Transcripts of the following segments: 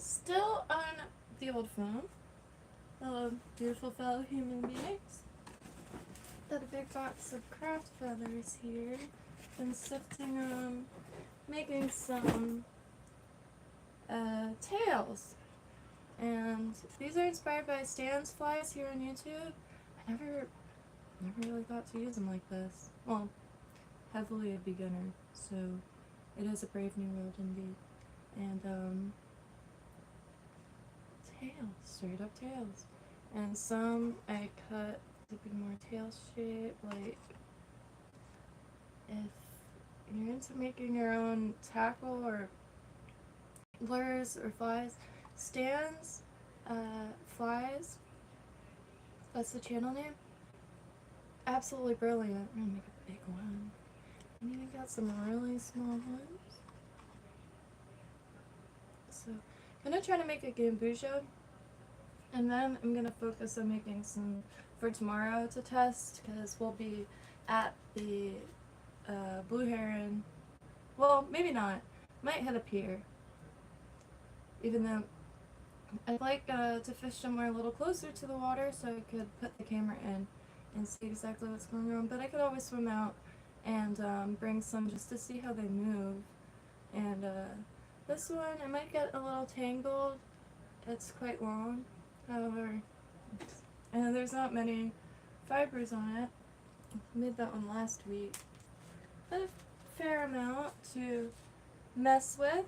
Still on the old phone. Hello, beautiful fellow human beings. Got a big box of craft feathers here. Been sifting them, making some tails. And these are inspired by Stan's flies here on YouTube. I never really thought to use them like this. Well, heavily a beginner, so it is a brave new world indeed. And tails, straight up tails. And some I cut to be more tail shape, like if you're into making your own tackle or lures or flies, Stan's flies, that's the channel name, absolutely brilliant. I'm gonna make a big one. And even got some really small ones. So I'm gonna try to make a gambusia, and then I'm gonna focus on making some for tomorrow to test, because we'll be at the Blue Heron. Well, maybe not. Might hit a pier. Even though I'd like to fish somewhere a little closer to the water so I could put the camera in and see exactly what's going on. But I could always swim out and bring some just to see how they move. And this one, I might get a little tangled. It's quite long, however, and there's not many fibers on it. I made that one last week. But a fair amount to mess with.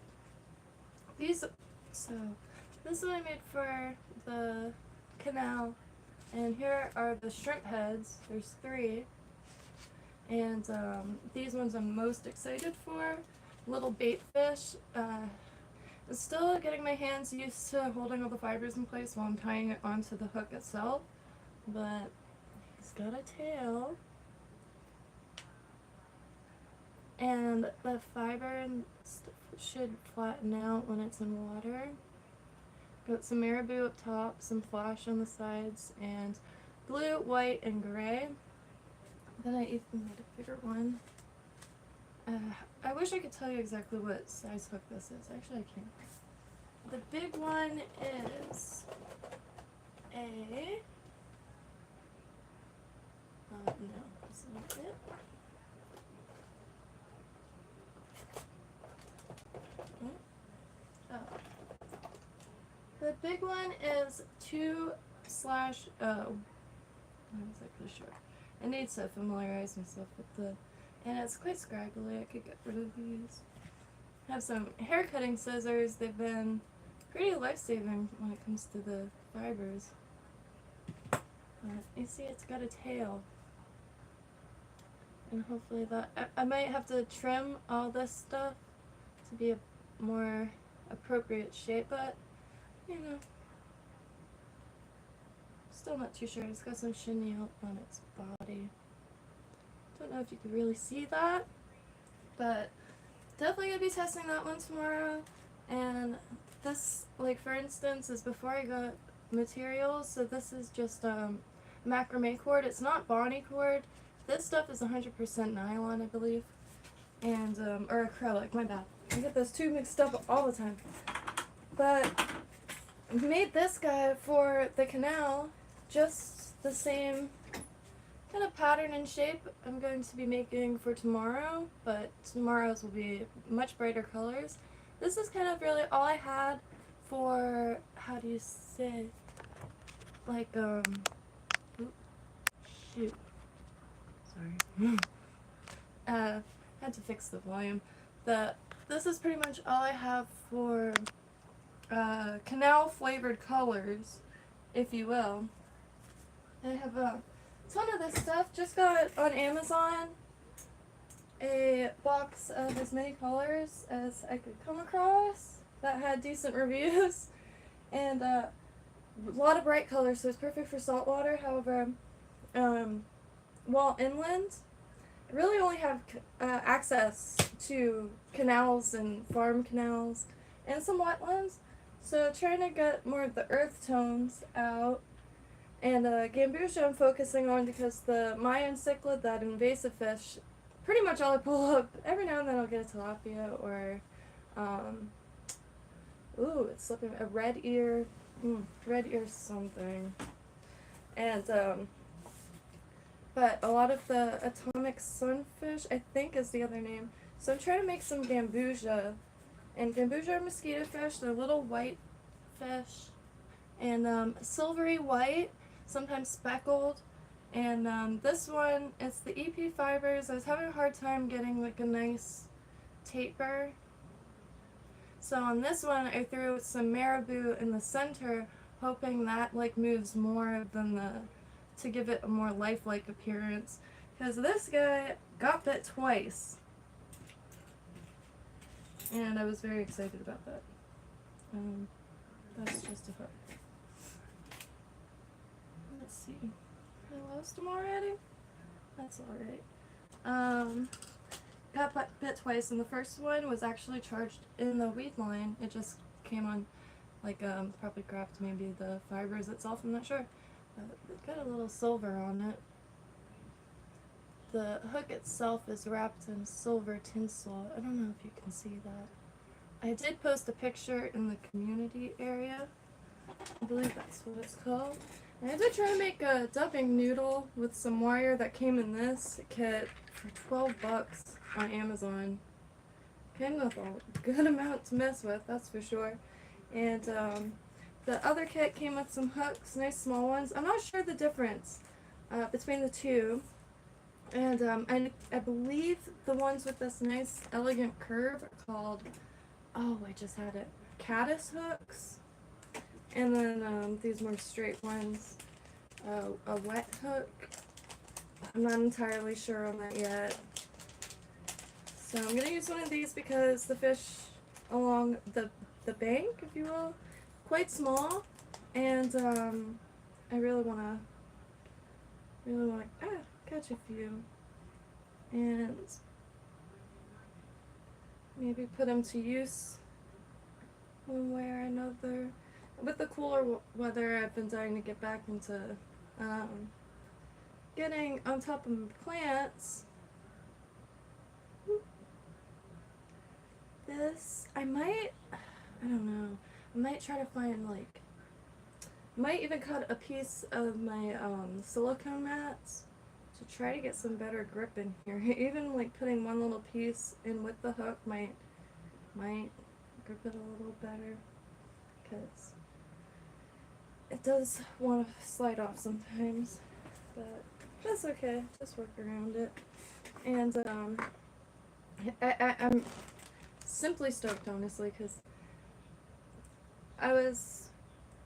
So this one I made for the canal, and here are the shrimp heads. There's 3. And these ones I'm most excited for. Little bait fish. I'm still getting my hands used to holding all the fibers in place while I'm tying it onto the hook itself. But he's got a tail. And the fiber should flatten out when it's in water. Got some marabou up top, some flash on the sides, and blue, white, and gray. Then I even made a bigger one. I wish I could tell you exactly what size hook this is. Actually, I can't. The big one is a... no, that's not it. Oh. The big one is 2/0. I'm exactly sure. I need to familiarize myself with the, and it's quite scraggly. I could get rid of these. I have some hair cutting scissors. They've been pretty life-saving when it comes to the fibers. You see, it's got a tail, and hopefully that I might have to trim all this stuff to be a more appropriate shape, but you know, still not too sure. It's got some chenille on its body. Don't know if you can really see that, but definitely gonna be testing that one tomorrow. And this, like for instance, is before I got materials. So this is just macrame cord. It's not Bonnie cord. This stuff is 100% nylon, I believe, and or acrylic. My bad. I get those two mixed up all the time. But I made this guy for the canal, just the same kind of pattern and shape I'm going to be making for tomorrow, but tomorrow's will be much brighter colors. This is kind of really all I had for, how do you say, like, shoot, sorry, had to fix the volume. This is pretty much all I have for canal flavored colors, if you will. I have a ton of this stuff. Just got on Amazon a box of as many colors as I could come across that had decent reviews, and a lot of bright colors, so it's perfect for saltwater. However, while inland, I really only have access to canals and farm canals and some wetlands, so trying to get more of the earth tones out. And gambusia I'm focusing on because the Mayan cichlid, that invasive fish, pretty much all I pull up. Every now and then I'll get a tilapia or ooh, it's slipping, a red ear something. And, but a lot of the atomic sunfish, I think is the other name. So I'm trying to make some gambusia. And gambusia are mosquito fish. They're little white fish. And silvery white, sometimes speckled. And this one, it's the EP fibers. I was having a hard time getting like a nice taper. So on this one, I threw some marabou in the center, hoping that like moves more than to give it a more lifelike appearance. Because this guy got bit twice. And I was very excited about that. That's just a hook. Let's see. I lost him already? That's alright. Got bit twice, and the first one was actually charged in the weed line. It just came on, like, probably cracked maybe the fibers itself, I'm not sure. But it got a little silver on it. The hook itself is wrapped in silver tinsel. I don't know if you can see that. I did post a picture in the community area. I believe that's what it's called. And I did try to make a dubbing noodle with some wire that came in this kit for $12 on Amazon. Came with a good amount to mess with, that's for sure. And the other kit came with some hooks, nice small ones. I'm not sure the difference between the two. And I believe the ones with this nice elegant curve are called, oh, I just had it, caddis hooks. And then these more straight ones, a wet hook. I'm not entirely sure on that yet. So I'm gonna use one of these because the fish along the bank, if you will, quite small, and I really wanna catch a few, and maybe put them to use one way or another. With the cooler weather, I've been dying to get back into getting on top of my plants. This, I don't know, I might try to find, like, might even cut a piece of my silicone mats to try to get some better grip in here. Even like putting one little piece in with the hook might grip it a little better, because it does want to slide off sometimes, but that's okay, just work around it. And I'm simply stoked, honestly, because I was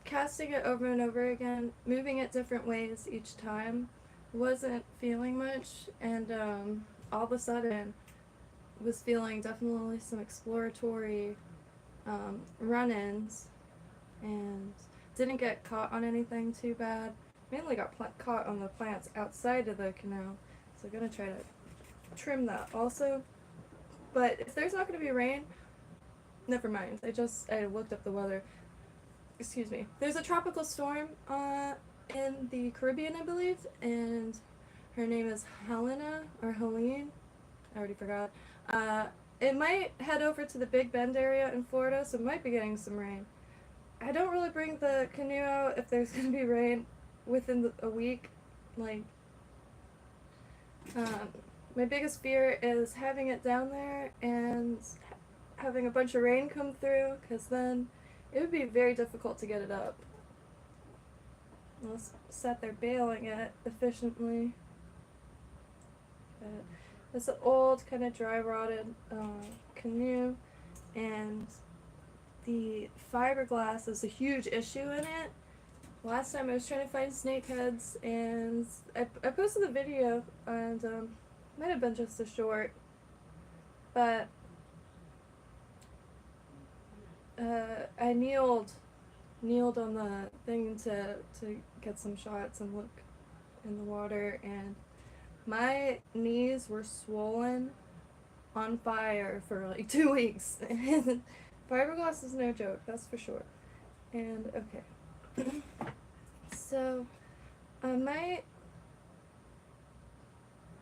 casting it over and over again, moving it different ways each time, wasn't feeling much, and all of a sudden was feeling definitely some exploratory run-ins, and didn't get caught on anything too bad. Mainly got caught on the plants outside of the canal, so I'm gonna try to trim that also. But if there's not gonna be rain, never mind. I looked up the weather. Excuse me. There's a tropical storm in the Caribbean, I believe, and her name is Helena or Helene. I already forgot. It might head over to the Big Bend area in Florida, so it might be getting some rain. I don't really bring the canoe out if there's gonna be rain within a week. Like, my biggest fear is having it down there and having a bunch of rain come through, because then it would be very difficult to get it up. I'll sat there bailing it efficiently. But it's an old, kind of dry rotted canoe, and the fiberglass is a huge issue in it. Last time I was trying to find snakeheads, and I posted the video, and might have been just a short, but I kneeled on the thing to get some shots and look in the water, and my knees were swollen, on fire for like 2 weeks. Fiberglass is no joke, that's for sure. And okay. So I might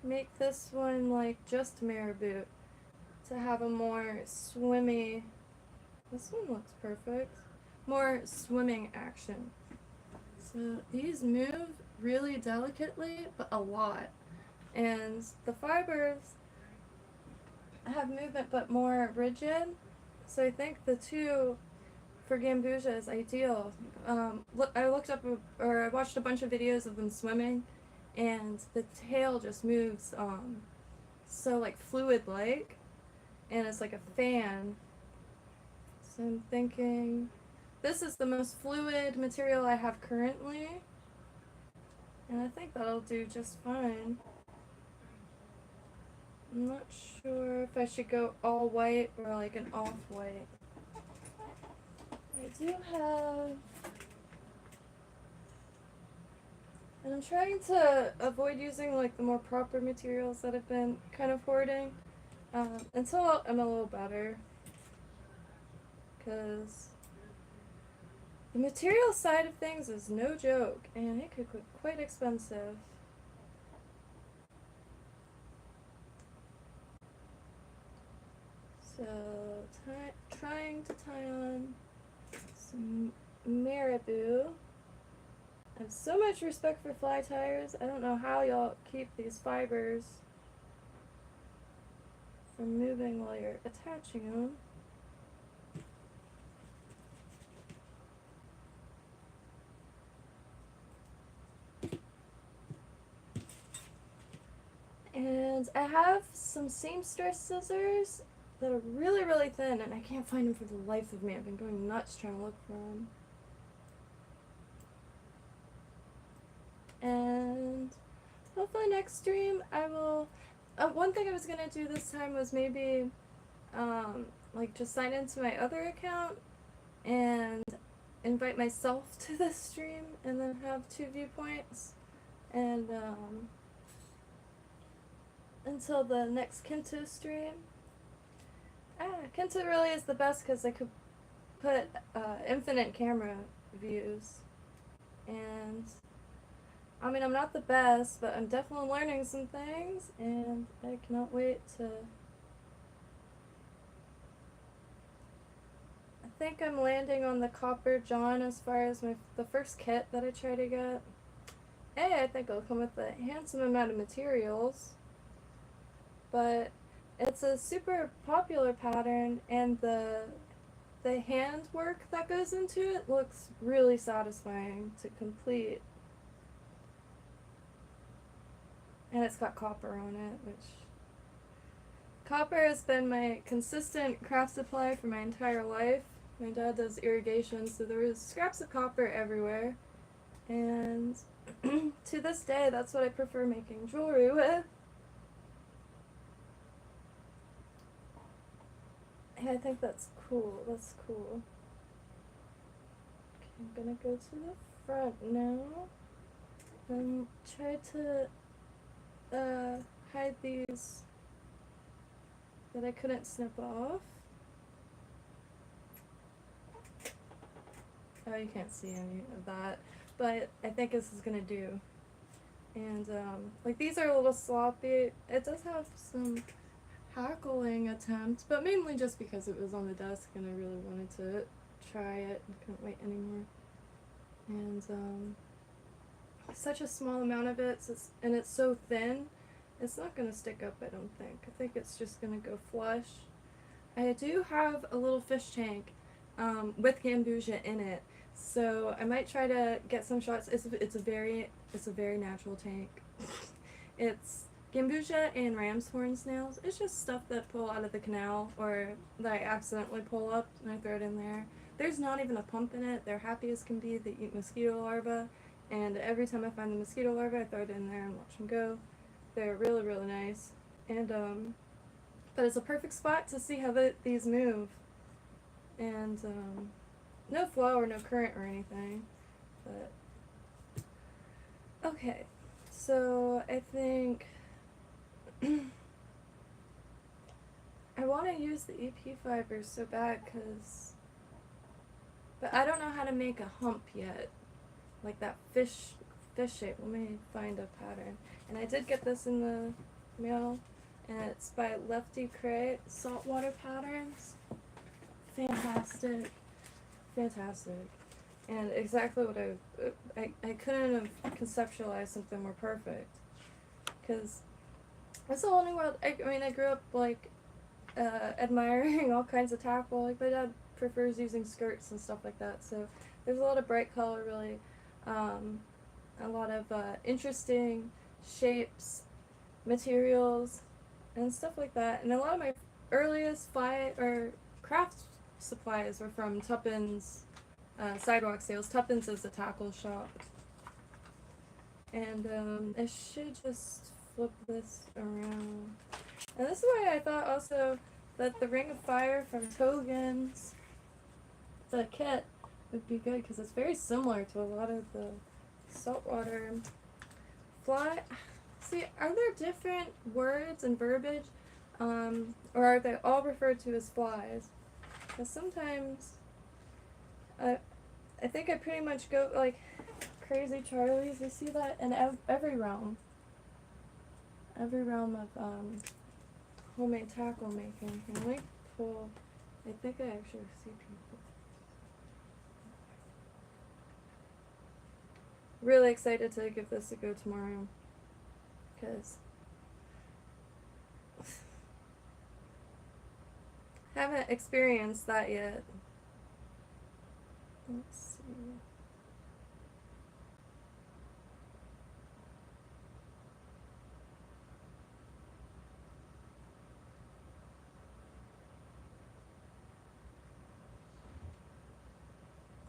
make this one like just marabou to have a more swimmy This one looks perfect. More swimming action. So these move really delicately, but a lot. And the fibers have movement but more rigid. So I think the two for Gambusia is ideal. I looked up, or I watched a bunch of videos of them swimming, and the tail just moves so like fluid-like, and it's like a fan. So I'm thinking this is the most fluid material I have currently, and I think that'll do just fine. I'm not sure if I should go all white or like an off-white. I do have, and I'm trying to avoid using like the more proper materials that I've been kind of hoarding until I'm a little better, because the material side of things is no joke, and it could get quite expensive. So, trying to tie on some marabou. I have so much respect for fly tires. I don't know how y'all keep these fibers from moving while you're attaching them. And I have some seamstress scissors that are really, really thin, and I can't find them for the life of me. I've been going nuts trying to look for them. And hopefully next stream I will, one thing I was gonna do this time was maybe like just sign into my other account and invite myself to this stream and then have 2 viewpoints, and until the next Kento stream. Kento really is the best because I could put infinite camera views, and I mean, I'm not the best, but I'm definitely learning some things, and I cannot wait to... I think I'm landing on the Copper John as far as the first kit that I try to get. I think it'll come with a handsome amount of materials, but it's a super popular pattern, and the handwork that goes into it looks really satisfying to complete. And it's got copper on it, which... Copper has been my consistent craft supply for my entire life. My dad does irrigation, so there is scraps of copper everywhere. And to this day, that's what I prefer making jewelry with. Yeah, I think that's cool. That's cool. Okay, I'm gonna go to the front now and try to hide these that I couldn't snip off. Oh, you can't see any of that, but I think this is gonna do. And like, these are a little sloppy. It does have some hackling attempts, but mainly just because it was on the desk and I really wanted to try it and couldn't wait anymore. And such a small amount of it, and it's so thin, it's not going to stick up, I don't think. I think it's just going to go flush. I do have a little fish tank with Gambusia in it, so I might try to get some shots. It's a very natural tank. It's Gambusia and ram's horn snails. It's just stuff that pull out of the canal, or that I accidentally pull up and I throw it in there. There's not even a pump in it. They're happy as can be. They eat mosquito larvae, and every time I find the mosquito larvae, I throw it in there and watch them go. They're really, really nice. And but it's a perfect spot to see how these move. And no flow or no current or anything. But okay, so I think I want to use the EP fibers so bad, but I don't know how to make a hump yet, like that fish shape. Let me find a pattern. And I did get this in the mail, and it's by Lefty Cray, Saltwater Patterns. fantastic, fantastic, and exactly what I couldn't have conceptualized something more perfect, because it's a whole new world. I mean, I grew up like admiring all kinds of tackle. Like my dad prefers using skirts and stuff like that. So there's a lot of bright color, really, a lot of interesting shapes, materials, and stuff like that. And a lot of my earliest craft supplies were from Tuppence sidewalk sales. Tuppence is a tackle shop. And I should just flip this around. And this is why I thought also that the Ring of Fire from Togen's, the kit, would be good, because it's very similar to a lot of the saltwater fly. See, are there different words and verbiage, or are they all referred to as flies? Because sometimes, I think I pretty much go like Crazy Charlie's. You see that in every realm. Every realm of homemade tackle making. And let me pull. I think I actually see people. Really excited to give this a go tomorrow, because haven't experienced that yet. Let's see.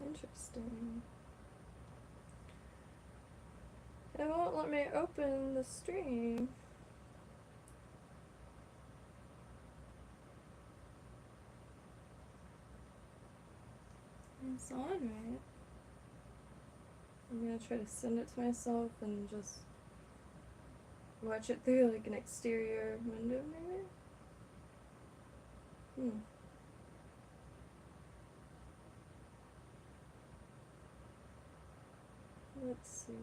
Interesting. It won't let me open the stream. It's on, right? I'm gonna try to send it to myself and just watch it through like an exterior window, maybe? Let's see.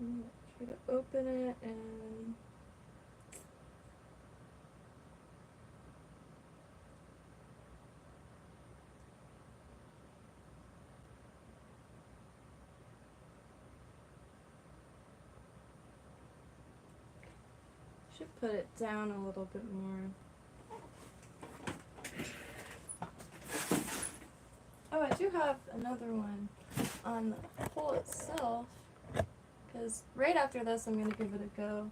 I'm gonna try to open it and should put it down a little bit more. Oh, I do have another one on the pole itself, because right after this I'm going to give it a go.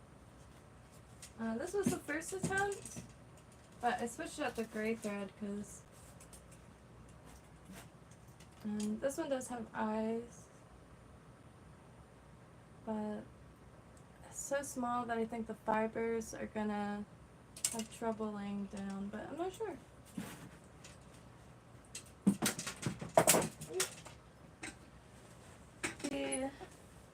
This was the first attempt, but I switched out the gray thread because this one does have eyes, but it's so small that I think the fibers are going to have trouble laying down, but I'm not sure. The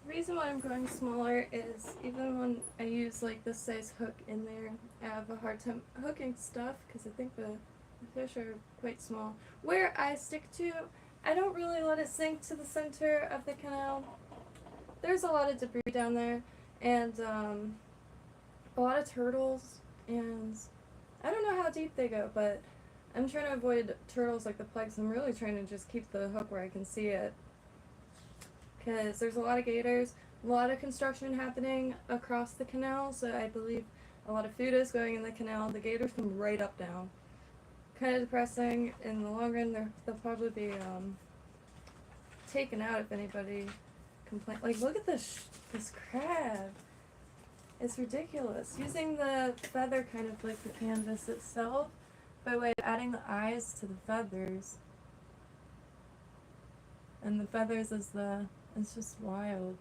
reason why I'm going smaller is even when I use like this size hook in there, I have a hard time hooking stuff because I think the fish are quite small. Where I stick to, I don't really let it sink to the center of the canal. There's a lot of debris down there, and a lot of turtles, and I don't know how deep they go, but I'm trying to avoid turtles like the plagues. I'm really trying to just keep the hook where I can see it, because there's a lot of gators, a lot of construction happening across the canal, so I believe a lot of food is going in the canal. The gators come right up down. Kind of depressing. In the long run, they'll probably be taken out if anybody complains. Like, look at this crab. It's ridiculous. Using the feather kind of like the canvas itself by way of adding the eyes to the feathers. And the feathers is it's just wild.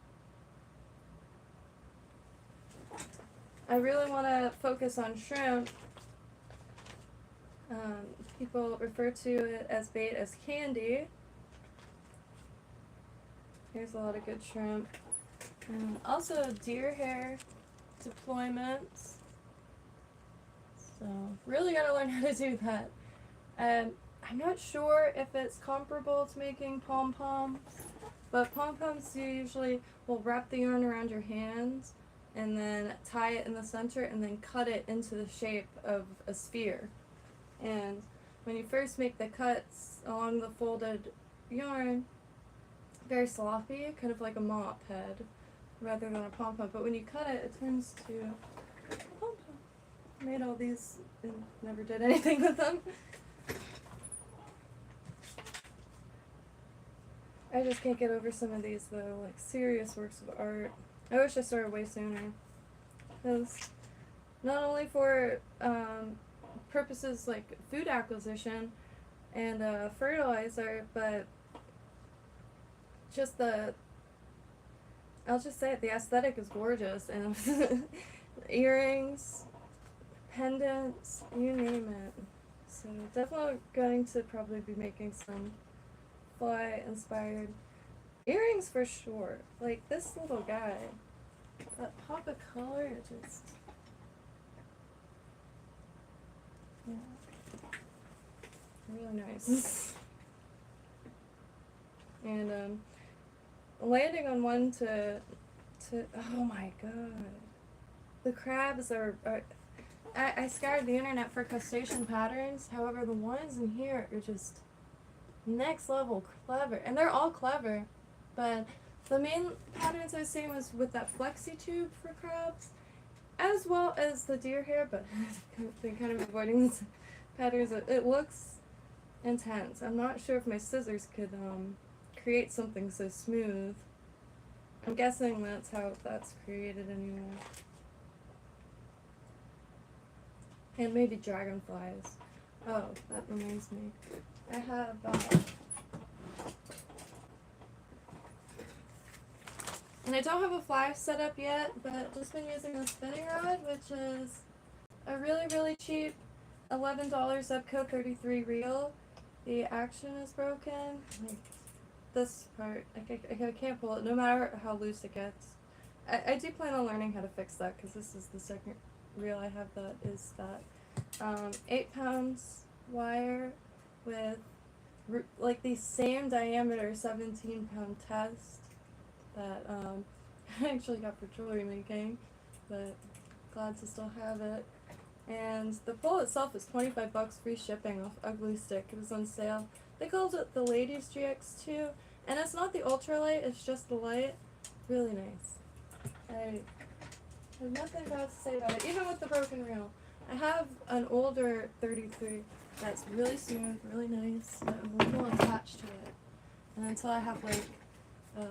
I really want to focus on shrimp. People refer to it as bait as candy. Here's a lot of good shrimp. And also deer hair deployments. So really gotta learn how to do that. I'm not sure if it's comparable to making pom-poms, but pom-poms you usually will wrap the yarn around your hands and then tie it in the center and then cut it into the shape of a sphere. And when you first make the cuts along the folded yarn, very sloppy, kind of like a mop head rather than a pom-pom. But when you cut it, it turns to a pom-pom. Made all these and never did anything with them. I just can't get over some of these though, like serious works of art. I wish I started way sooner. Because not only for purposes like food acquisition and fertilizer, but just I'll just say it, the aesthetic is gorgeous. And earrings, pendants, you name it. So definitely going to probably be making some fly inspired earrings for sure. Like this little guy, that pop of color, it just, yeah, really nice. And landing on one to oh my god, the crabs are I scoured the internet for crustacean patterns. However, the ones in here are just next level clever, and they're all clever, but the main patterns I was seeing was with that flexi tube for crabs, as well as the deer hair, but I've been kind of avoiding these patterns. It looks intense. I'm not sure if my scissors could create something so smooth. I'm guessing that's how that's created anyway. And maybe dragonflies. Oh, that reminds me. I have and I don't have a fly set up yet, but just been using a spinning rod, which is a really, really cheap $11 Zebco 33 reel. The action is broken. Like this part, I can't pull it no matter how loose it gets. I do plan on learning how to fix that because this is the second reel I have that is that 8 pounds wire with like the same diameter 17-pound test that I actually got for jewelry making, but glad to still have it. And the pole itself is $25 free shipping off Ugly Stick. It was on sale. They called it the Ladies GX2, and it's not the ultralight, it's just the light. Really nice. I have nothing bad to say about it, even with the broken reel. I have an older 33 that's really smooth, really nice, but I'm a little attached to it. And until I have like a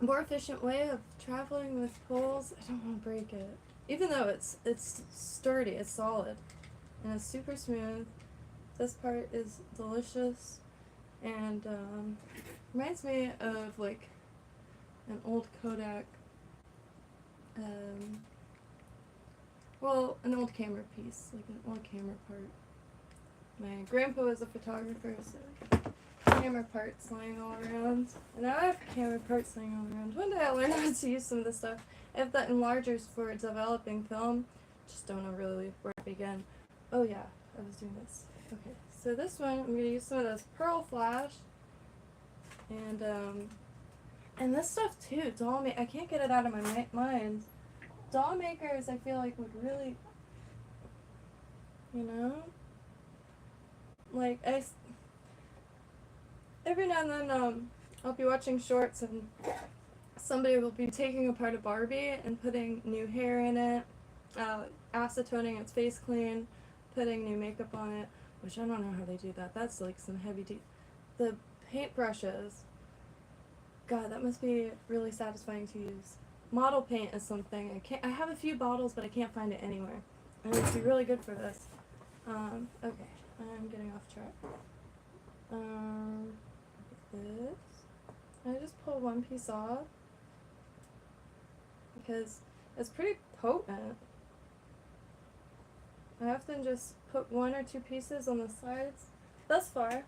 more efficient way of traveling with poles, I don't want to break it. Even though it's sturdy, it's solid, and it's super smooth. This part is delicious, and reminds me of like an old Kodak, well, an old camera piece, like an old camera part. My grandpa was a photographer, so camera parts lying all around. And now I have camera parts lying all around. One day I'll learn how to use some of this stuff. I have that enlargers for developing film. Just don't know really where to begin. Oh yeah, I was doing this. Okay, so this one, I'm going to use some of this Pearl Flash. And this stuff too, I can't get it out of my mind. Doll makers, I feel like would really, you know? Like, every now and then, I'll be watching shorts and somebody will be taking apart a Barbie and putting new hair in it, acetoning its face clean, putting new makeup on it, which I don't know how they do that. That's like some heavy the paintbrushes, God, that must be really satisfying to use. Model paint is something, I have a few bottles, but I can't find it anywhere. And it would be really good for this. Okay, I'm getting off track. This. I just pull one piece off because it's pretty potent. I often just put 1 or 2 pieces on the sides thus far.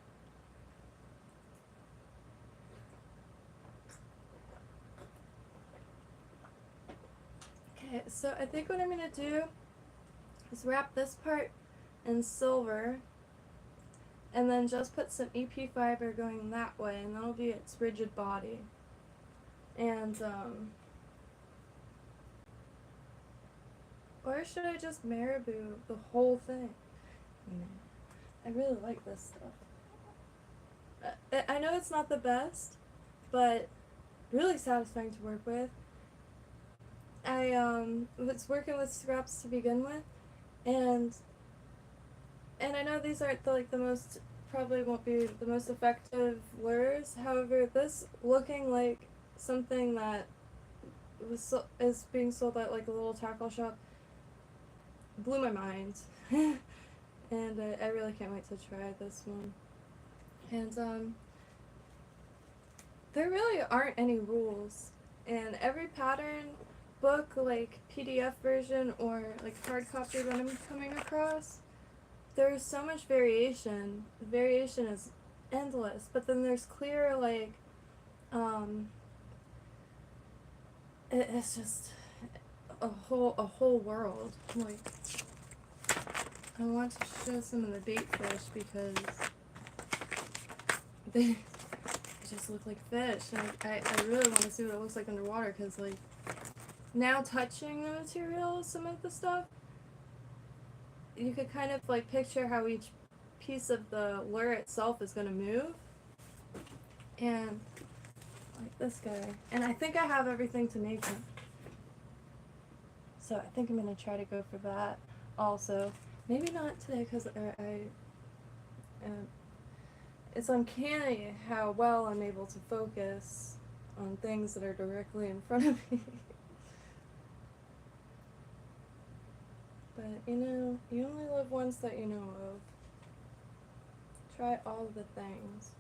Okay, so I think what I'm going to do is wrap this part in silver and then just put some EP fiber going that way, and that'll be its rigid body. And, or should I just marabou the whole thing? I really like this stuff. I know it's not the best, but really satisfying to work with. I was working with scraps to begin with, and I know these aren't the most, probably won't be the most effective lures. However, this looking like something that is being sold at like a little tackle shop blew my mind. And I really can't wait to try this one. And there really aren't any rules, and every pattern book, like PDF version or like hard copy that I'm coming across, there's so much variation. The variation is endless, but then there's clear it's just a whole world. Like, I want to show some of the bait fish because they just look like fish. And I really want to see what it looks like underwater, because like, now touching the material, some of the stuff, you could kind of like picture how each piece of the lure itself is going to move. And like this guy. And I think I have everything to make him. So I think I'm going to try to go for that also. Maybe not today, because it's uncanny how well I'm able to focus on things that are directly in front of me. But, you know, you only live once that you know of. Try all the things.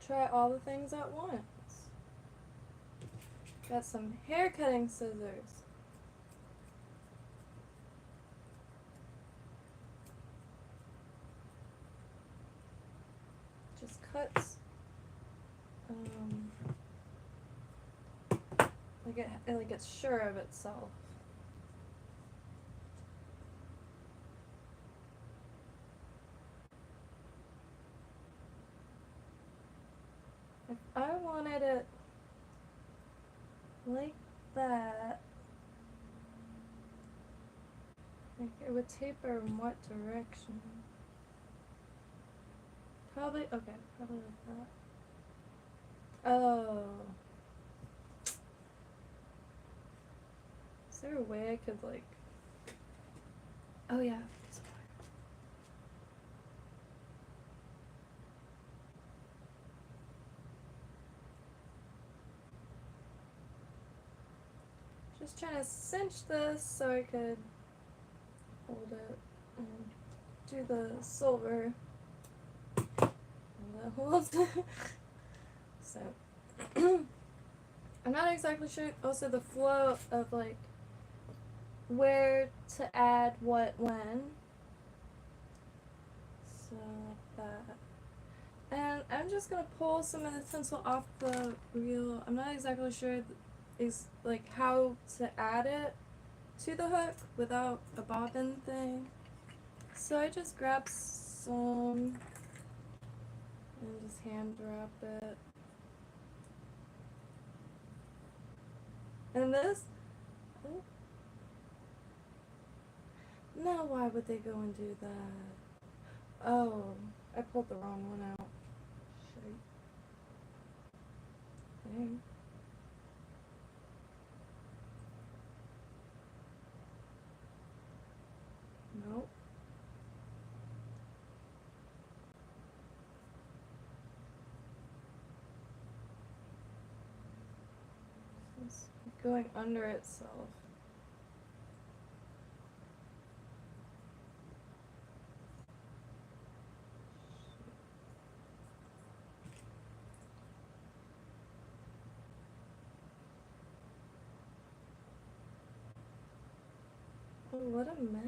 Try all the things at once. Got some hair cutting scissors. Just cuts. Like it's sure of itself. If I wanted it like that, like it would taper in what direction? Probably, okay, probably like that. Oh. Is there a way I could like, oh yeah. Just trying to cinch this so I could hold it and do the silver. And that holds. So I'm not exactly sure also the flow of like where to add what when. So like that. And I'm just gonna pull some of the tinsel off the reel. I'm not exactly sure is like how to add it to the hook without a bobbin thing. So I just grab some and just hand wrap it. And this, oh, now why would they go and do that? Oh, I pulled the wrong one out. Shit. Dang. Nope. It's going under itself. Oh, what a mess.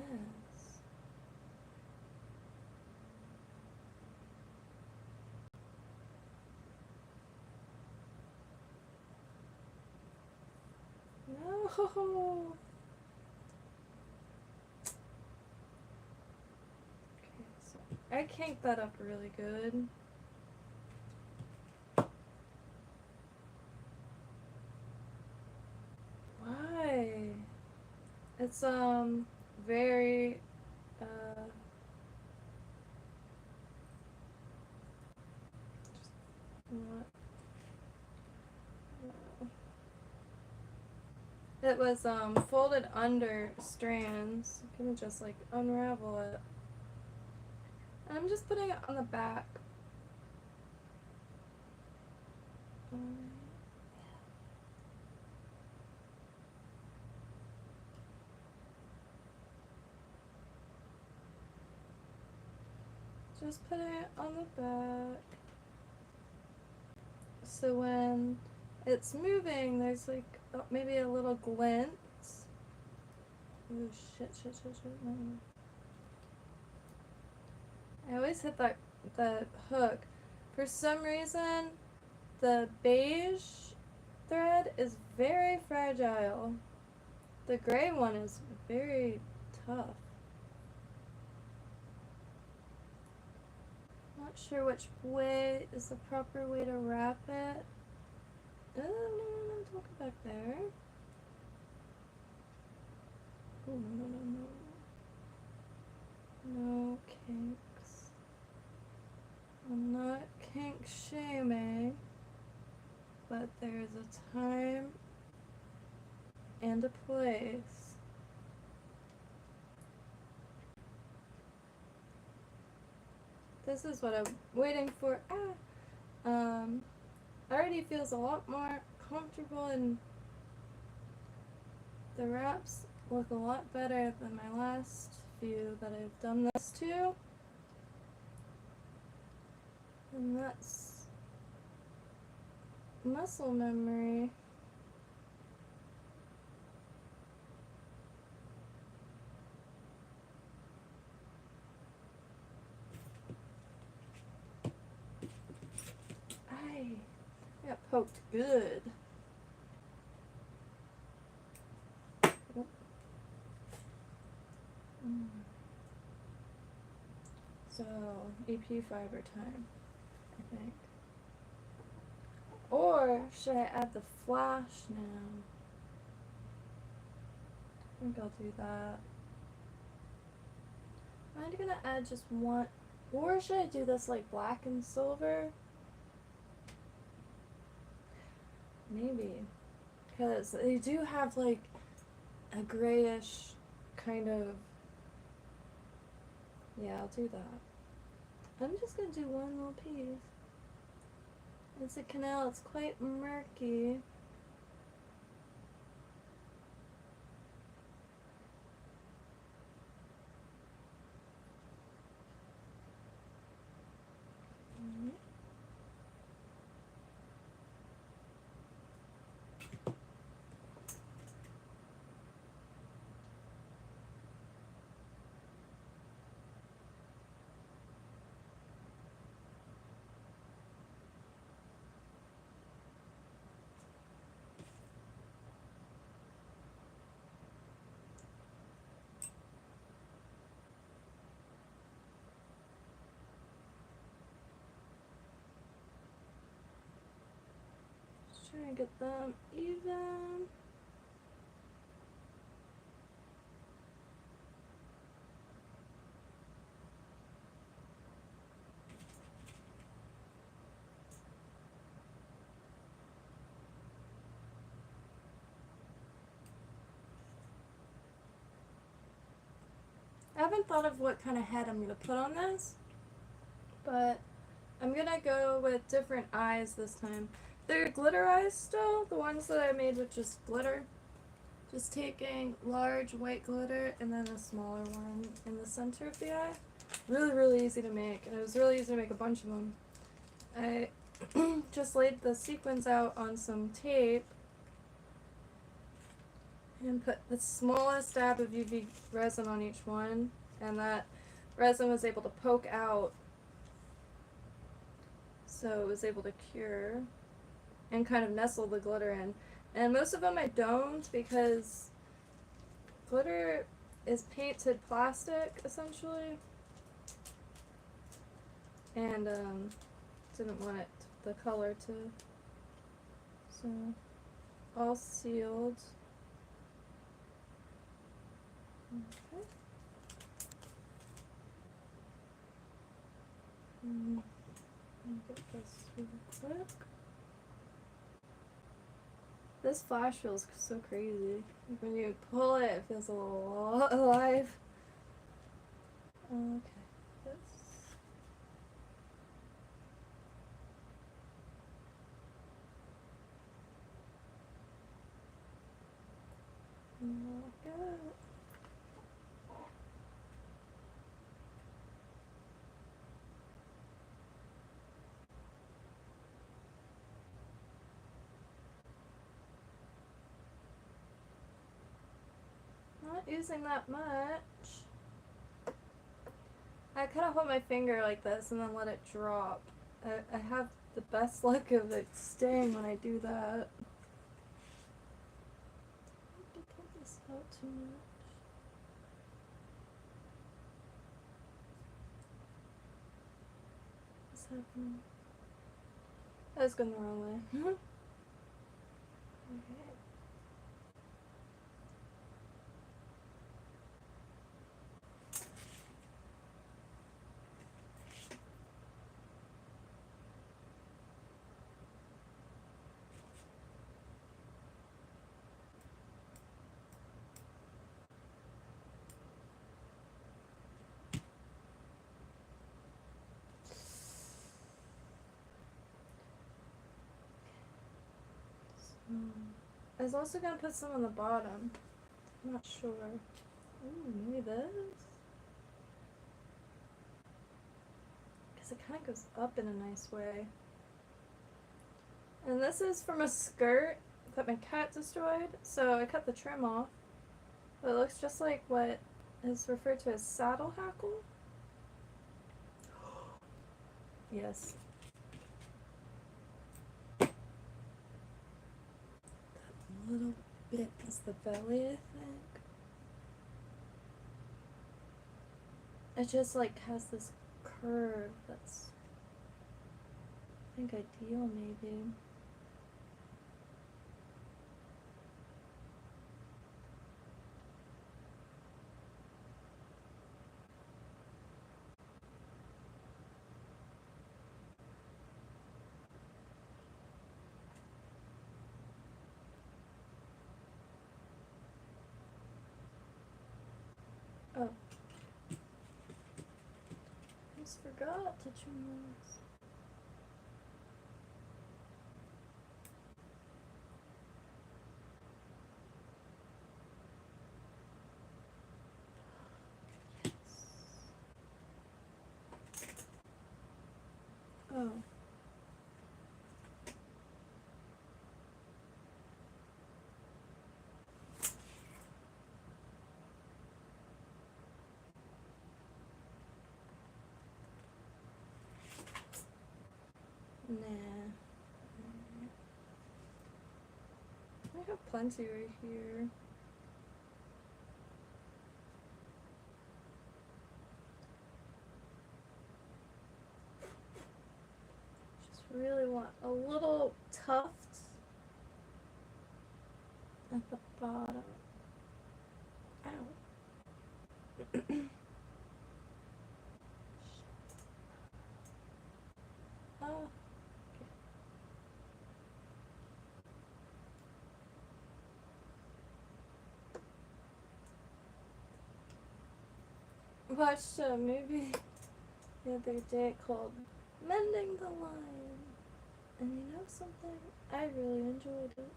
No. Okay, so I kinked that up really good. Why? It's very it was folded under strands. You can just like unravel it. And I'm just putting it on the back. Just putting it on the back. So when it's moving, there's like maybe a little glint. Oh shit. No. I always hit that hook. For some reason, the beige thread is very fragile. The gray one is very tough. Not sure which way is the proper way to wrap it. Oh, no, don't go back there. Oh, no. No kinks. I'm not kink shaming, but there's a time and a place. This is what I'm waiting for. Already feels a lot more comfortable, and the wraps look a lot better than my last few that I've done this to. And that's muscle memory. I got poked good. So, AP fiber time, I think. Or should I add the flash now? I think I'll do that. I'm gonna add just one, or should I do this like black and silver? Maybe, because they do have like a grayish kind of, yeah, I'll do that. I'm just gonna do one little piece. It's a canal, it's quite murky. Try and get them even. I haven't thought of what kind of head I'm going to put on this, but I'm going to go with different eyes this time. They're glitter eyes still, the ones that I made with just glitter. Just taking large white glitter and then a smaller one in the center of the eye. Really, really easy to make, and it was really easy to make a bunch of them. I just laid the sequins out on some tape and put the smallest dab of UV resin on each one, and that resin was able to poke out, so it was able to cure and kind of nestle the glitter in. And most of them I don't, because glitter is painted plastic essentially, and didn't want the color to, so all sealed. Okay. Let me get this really quick. This flash feels so crazy. When you pull it, it feels a lot alive. Okay. This. Good. Not using that much. I kind of hold my finger like this and then let it drop. I have the best luck of it staying when I do that. Don't pull this out too much. What's happening? I was going the wrong way. Okay. I was also going to put some on the bottom. I'm not sure. Ooh, maybe this? Because it kind of goes up in a nice way. And this is from a skirt that my cat destroyed, so I cut the trim off. But it looks just like what is referred to as saddle hackle. Yes. That little bit is the belly, I think. It just like has this curve that's, I think, ideal maybe. Oh. I just forgot to trim this. Oh. Nah. I have plenty right here. Just really want a little tuft at the bottom. Ow. Oh. Watched a movie the other day called Mending the Line. And you know something? I really enjoyed it.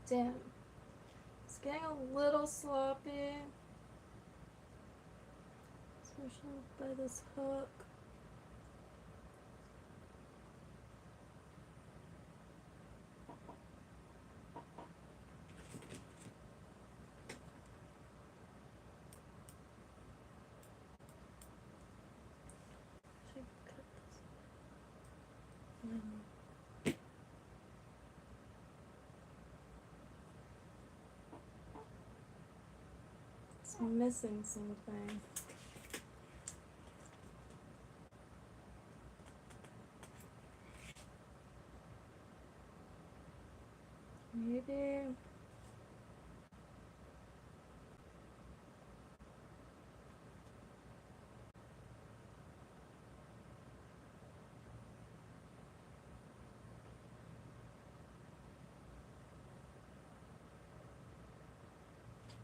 Damn. It's getting a little sloppy. Especially by this hook. Should cut this. missing something. Maybe.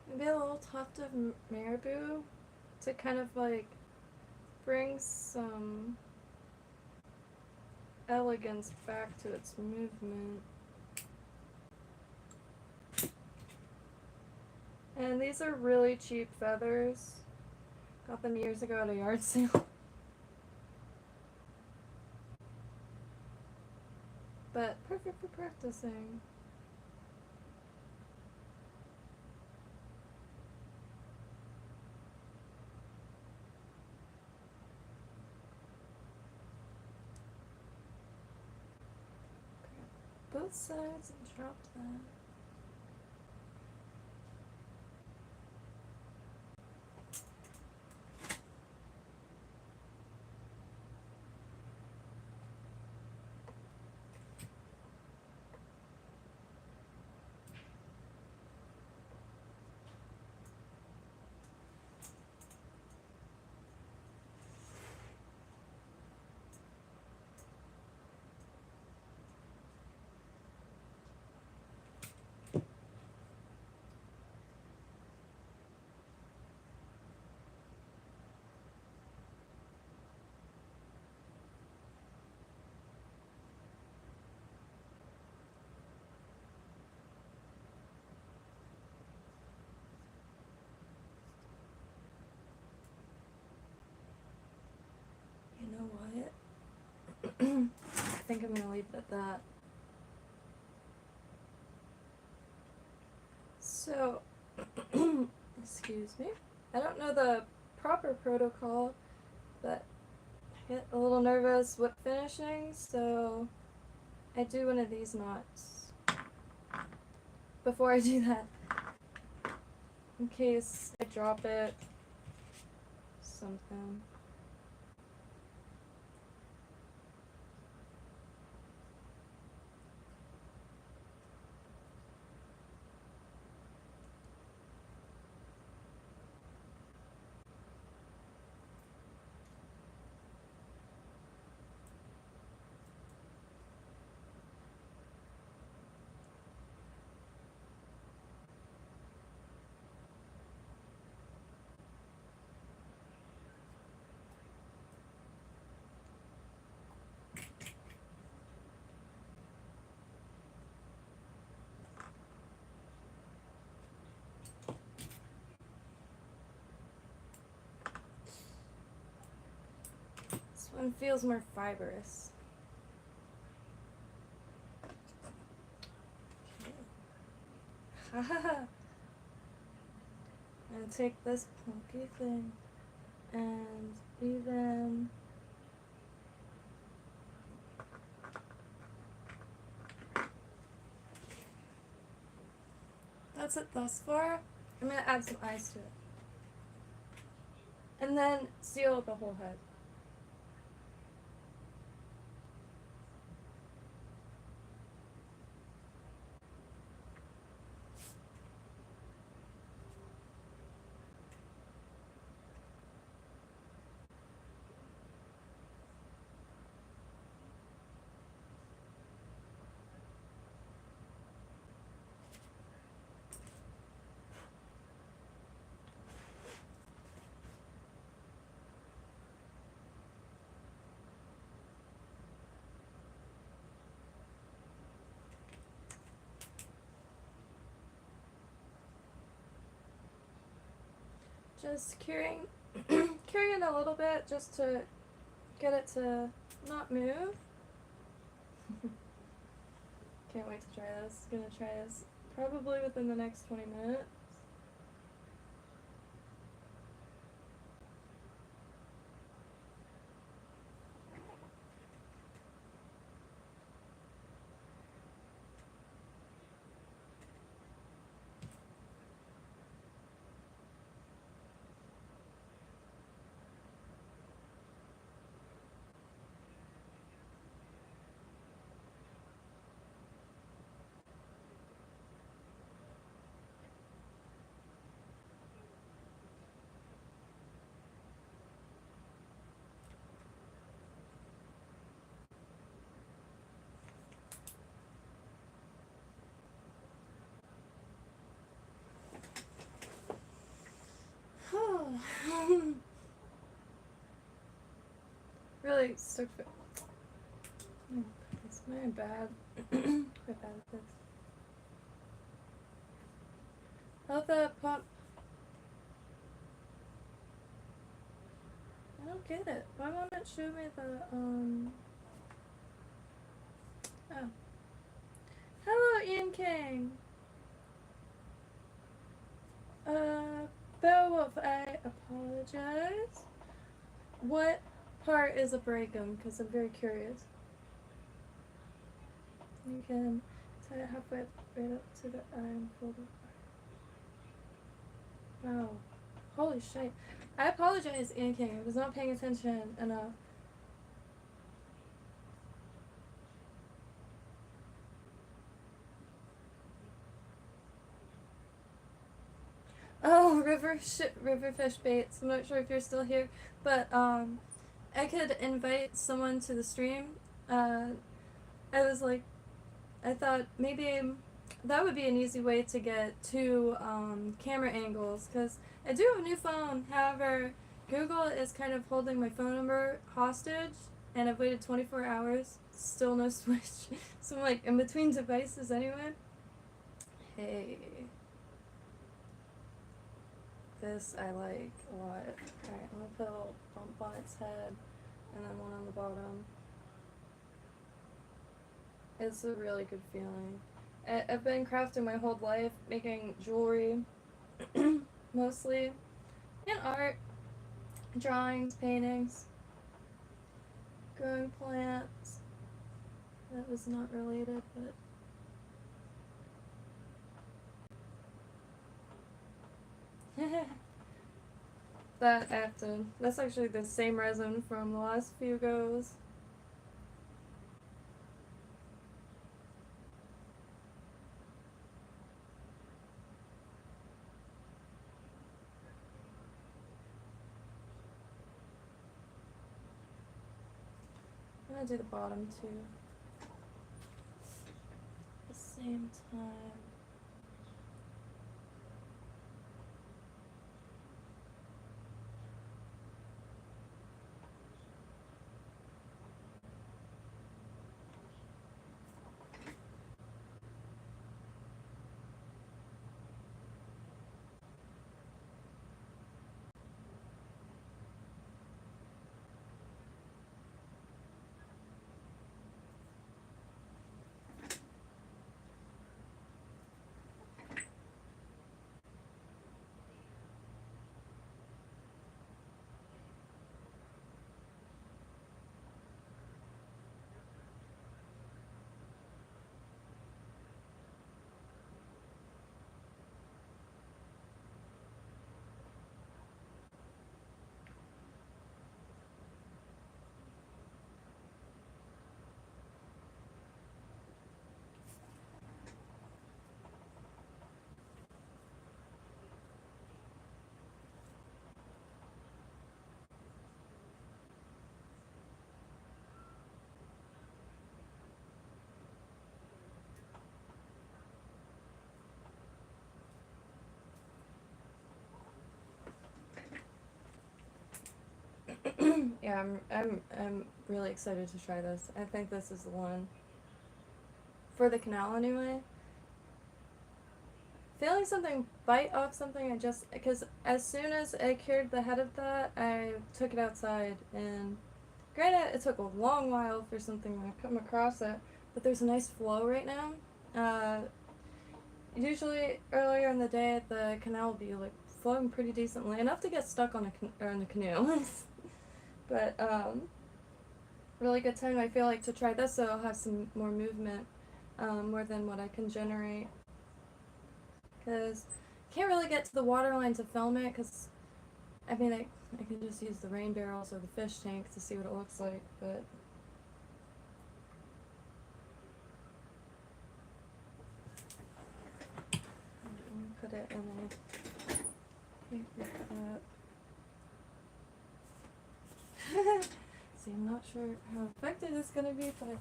Maybe a little tuft of marabou to kind of like bring some elegance back to its movement. And these are really cheap feathers. Got them years ago at a yard sale. But perfect for practicing. Both sides and drop that. You know what? I think I'm gonna leave it at that. So, excuse me. I don't know the proper protocol, but I get a little nervous whip finishing, so I do one of these knots before I do that, in case I drop it, something. This one feels more fibrous. Haha. I'm gonna take this punky thing and even that's it thus far. I'm gonna add some eyes to it. And then seal the whole head. Just curing it a little bit just to get it to not move. Can't wait to try this. Gonna try this probably within the next 20 minutes. Really stuck for. It's very bad. Very bad at this. How'd that pop? I don't get it. Why won't it show me the, Oh. Hello, Ian King! Beowulf, I apologize. What part is a break-em? Because I'm very curious. You can tie it halfway right up to the iron folder. Wow. Holy shit. I apologize, Ian King. I was not paying attention enough. Oh, Riverfish Baits. I'm not sure if you're still here, but I could invite someone to the stream. I was like, I thought maybe that would be an easy way to get two camera angles, because I do have a new phone. However, Google is kind of holding my phone number hostage, and I've waited 24 hours, still no switch. So I'm like in between devices anyway. Hey. This I like a lot. Alright, I'm gonna put a little bump on its head and then one on the bottom. It's a really good feeling. I've been crafting my whole life, making jewelry, mostly, and art, drawings, paintings, growing plants. That was not related, but... That's actually the same resin from the last few goes. I'm gonna do the bottom too. At the same time. Yeah, I'm really excited to try this. I think this is the one for the canal anyway. Feeling something bite off something, because as soon as I cured the head of that, I took it outside, and granted, it took a long while for something to come across it, but there's a nice flow right now. Usually earlier in the day, the canal will be like flowing pretty decently, enough to get stuck on a canoe. But really good time, I feel like, to try this, so I'll have some more movement, more than what I can generate. Because I can't really get to the water line to film it, because, I mean, I can just use the rain barrels or the fish tank to see what it looks like, but... Put it in a paper cup. See, I'm not sure how effective it's going to be, but...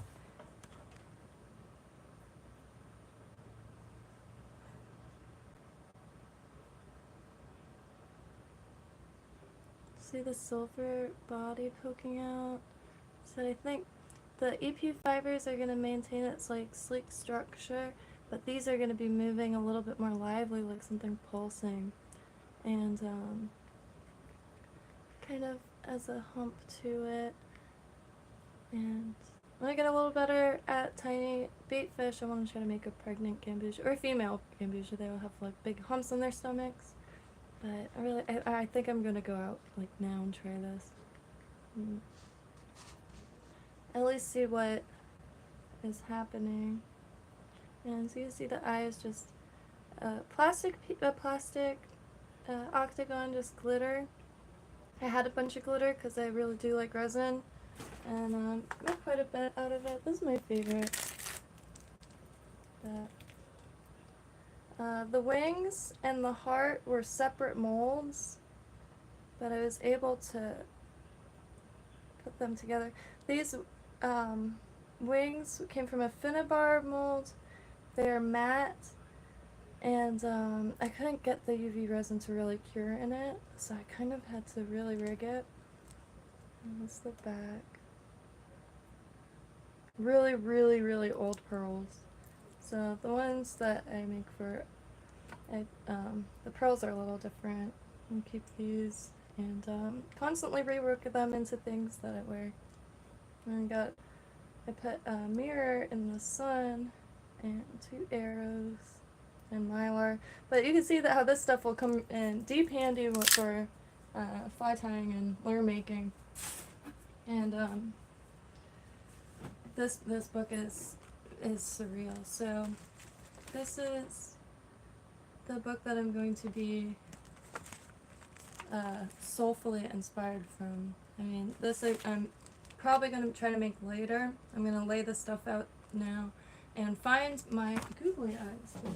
see the silver body poking out. So I think the EP fibers are going to maintain its like sleek structure, but these are going to be moving a little bit more lively, like something pulsing, and kind of as a hump to it. And when I get a little better at tiny bait fish, I want to try to make a pregnant gambusia, or a female gambusia. They will have like big humps on their stomachs. But I think I'm gonna go out like now and try this. At least see what is happening. And so you see the eye is just a plastic octagon, just glitter. I had a bunch of glitter because I really do like resin, and made quite a bit out of it. This is my favorite. The wings and the heart were separate molds, but I was able to put them together. These wings came from a Finalizing mold. They're matte, and I couldn't get the UV resin to really cure in it, so I kind of had to really rig it. And that's the back. Really, really, really old pearls. So the ones that I make for, the pearls are a little different. I keep these and constantly rework them into things that I wear. And I put a mirror in the sun and 2 arrows and mylar. But you can see that how this stuff will come in deep handy for fly tying and lure making. And this book is surreal. So this is the book that I'm going to be soulfully inspired from. I mean, this I'm probably going to try to make later. I'm going to lay this stuff out now and find my googly eyes, which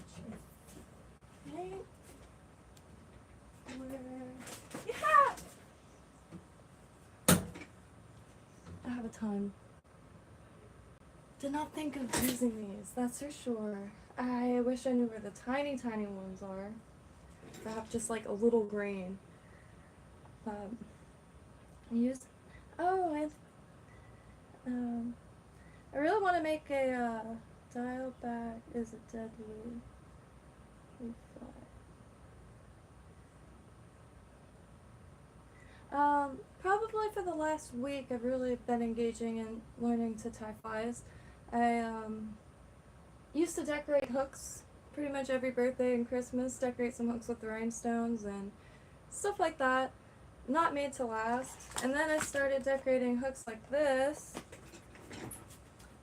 right where, yeah! I have a ton. Did not think of using these, that's for sure. I wish I knew where the tiny, tiny ones are. Perhaps just like a little grain. I really want to make a dial back is a deadly fly. Probably for the last week I've really been engaging in learning to tie flies. I used to decorate hooks pretty much every birthday and Christmas, decorate some hooks with the rhinestones and stuff like that. Not made to last. And then I started decorating hooks like this.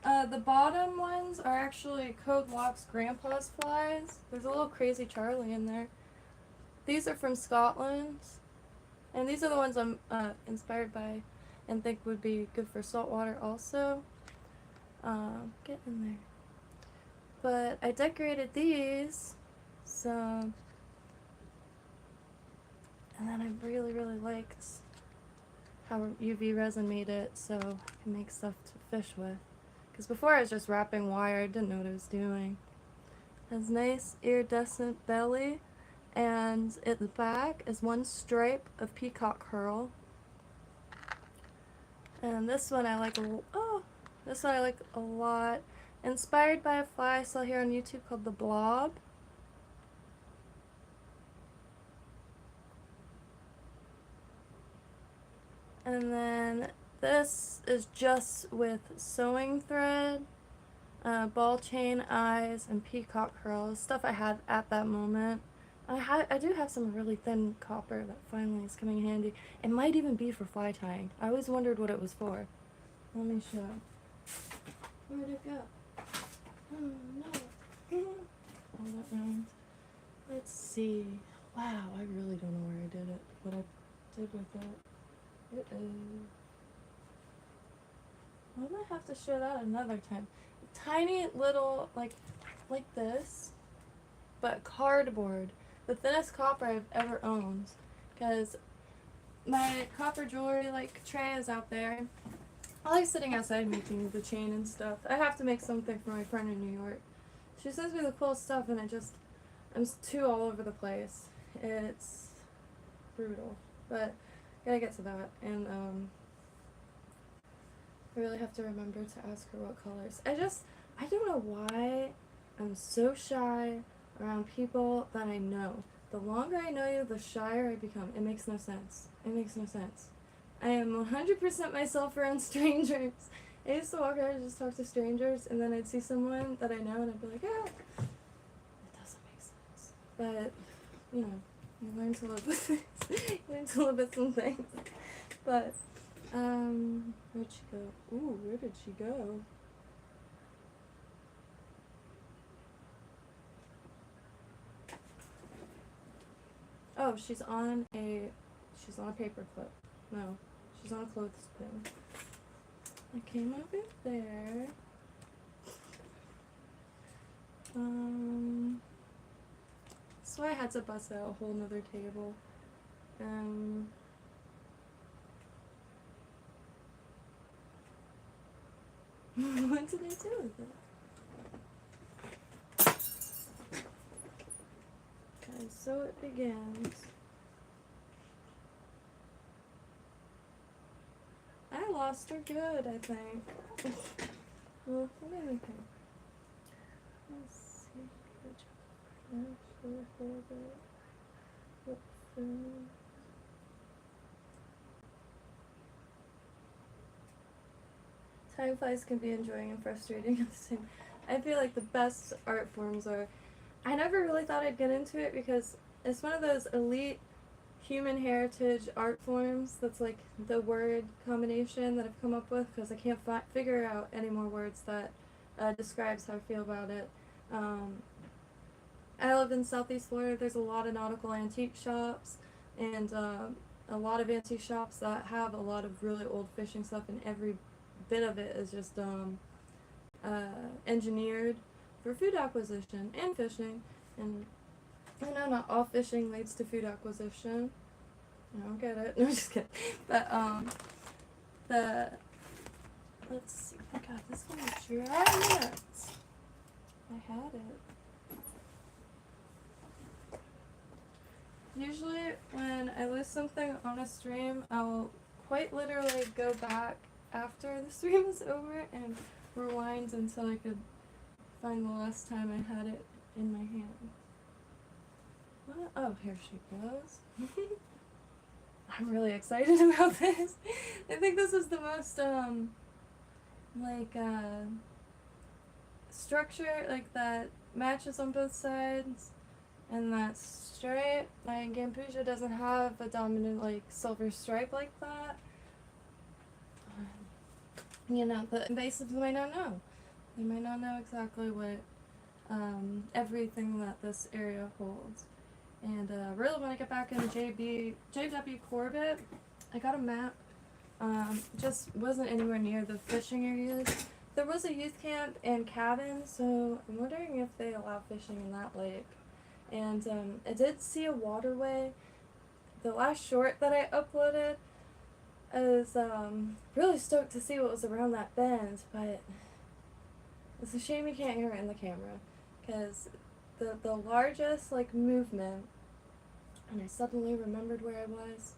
The bottom ones are actually Code Lock's grandpa's flies. There's a little crazy Charlie in there. These are from Scotland. And these are the ones I'm inspired by and think would be good for saltwater also. Get in there. But I decorated these, so, and then I really, really liked how UV resin made it so I can make stuff to fish with. Because before I was just wrapping wire, I didn't know what I was doing. It has nice iridescent belly, and at the back is one stripe of peacock herl. And this one I like a lot. Inspired by a fly I saw here on YouTube called the Blob. And then this is just with sewing thread, ball chain eyes, and peacock curls. Stuff I had at that moment. I do have some really thin copper that finally is coming in handy. It might even be for fly tying. I always wondered what it was for. Let me show. Where'd it go? Oh no. All that round. Let's see. Wow, I really don't know where I did it. What I did with it. I might have to show that another time. Tiny little, like this, but cardboard. The thinnest copper I've ever owned. Because my copper jewelry tray is out there. I like sitting outside making the chain and stuff. I have to make something for my friend in New York. She sends me the cool stuff and I'm too all over the place. It's brutal. But Gotta get to that. And I really have to remember to ask her what colors. I don't know why I'm so shy around people that I know. The longer I know you, the shyer I become. It makes no sense. It makes no sense. I am 100% myself around strangers. I used to walk around and just talk to strangers, and then I'd see someone that I know, and I'd be like, oh, it doesn't make sense. But, you know, you learn to live with things. You learn to live with some things. But, where'd she go? Ooh, where did she go? Oh, she's on a paper clip. No, she's on a clothespin. I came over there. So I had to bust out a whole nother table. What did I do with it? Okay, so it begins. I lost her good, I think. Well, let me think. Let's see. Time flies can be enjoying and frustrating at the same time. I feel like the best art forms are... I never really thought I'd get into it because it's one of those elite human heritage art forms that's like the word combination that I've come up with because I can't figure out any more words that describes how I feel about it. I live in Southeast Florida. There's a lot of nautical antique shops and a lot of antique shops that have a lot of really old fishing stuff, and every bit of it is just engineered for food acquisition and fishing. And I know not all fishing leads to food acquisition. I don't get it. No, I'm just kidding. But let's see. Oh God, this one is giant. I had it. Usually when I lose something on a stream, I'll quite literally go back after the stream is over and rewind until I could find the last time I had it in my hand. What? Oh, here she goes. I'm really excited about this. I think this is the most, structure, like, that matches on both sides. And that's straight. My Gambusia doesn't have a dominant, like, silver stripe like that. You know, the invasives might not know. They might not know exactly what, everything that this area holds. And, really when I get back in JW Corbett, I got a map. Just wasn't anywhere near the fishing areas. There was a youth camp and cabin, so I'm wondering if they allow fishing in that lake. And I did see a waterway. The last short that I uploaded, I was really stoked to see what was around that bend, but it's a shame you can't hear it in the camera, because the largest like movement, and I suddenly remembered where I was,